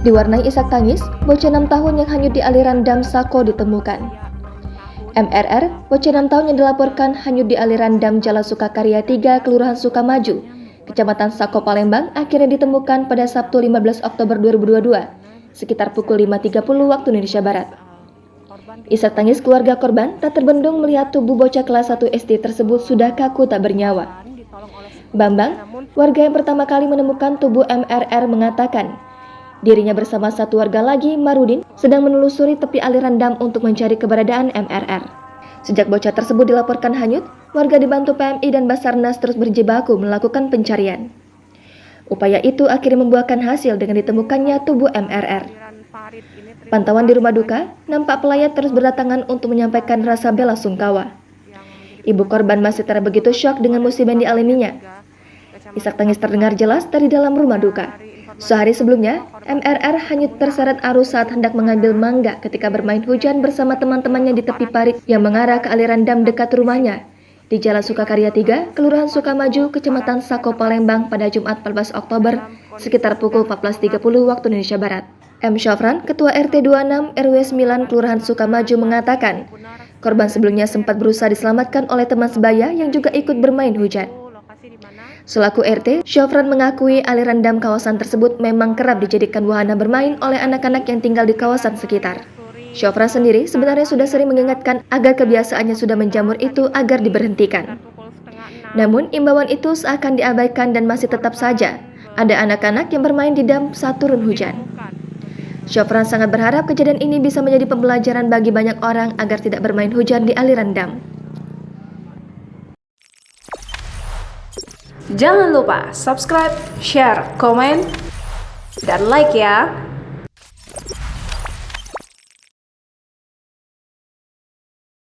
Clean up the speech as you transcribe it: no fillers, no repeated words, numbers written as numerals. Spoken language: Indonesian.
Diwarnai isak tangis, bocah 6 tahun yang hanyut di aliran dam Sako ditemukan. MRR, bocah 6 tahun yang dilaporkan hanyut di aliran dam Jalan Sukakarya 3, Kelurahan Sukamaju, Kecamatan Sako, Palembang, akhirnya ditemukan pada Sabtu 15 Oktober 2022, sekitar pukul 5.30 waktu Indonesia Barat. Isak tangis keluarga korban tak terbendung melihat tubuh bocah kelas 1 SD tersebut sudah kaku tak bernyawa. Bambang, warga yang pertama kali menemukan tubuh MRR, mengatakan dirinya bersama satu warga lagi, Marudin, sedang menelusuri tepi aliran dam untuk mencari keberadaan MRR. Sejak bocah tersebut dilaporkan hanyut, warga dibantu PMI dan Basarnas terus berjibaku melakukan pencarian. Upaya itu akhirnya membuahkan hasil dengan ditemukannya tubuh MRR. Pantauan di rumah duka, nampak pelayat terus berdatangan untuk menyampaikan rasa bela sungkawa. Ibu korban masih begitu syok dengan musibah yang dialaminya. Isak tangis terdengar jelas dari dalam rumah duka. Sehari sebelumnya, MRR hanyut terseret arus saat hendak mengambil mangga ketika bermain hujan bersama teman-temannya di tepi parit yang mengarah ke aliran dam dekat rumahnya di Jalan Sukakarya 3, Kelurahan Sukamaju, Kecamatan Sako, Palembang pada Jumat 14 Oktober sekitar pukul 14.30 waktu Indonesia Barat. M. Syafran, Ketua RT 26 RW 9 Kelurahan Sukamaju, mengatakan korban sebelumnya sempat berusaha diselamatkan oleh teman sebaya yang juga ikut bermain hujan. Selaku RT, Syafran mengakui aliran dam kawasan tersebut memang kerap dijadikan wahana bermain oleh anak-anak yang tinggal di kawasan sekitar. Syafran sendiri sebenarnya sudah sering mengingatkan agar kebiasaannya sudah menjamur itu agar diberhentikan. Namun, imbauan itu seakan diabaikan dan masih tetap saja ada anak-anak yang bermain di dam saat turun hujan. Syafran sangat berharap kejadian ini bisa menjadi pembelajaran bagi banyak orang agar tidak bermain hujan di aliran dam. Jangan lupa subscribe, share, komen, dan like ya!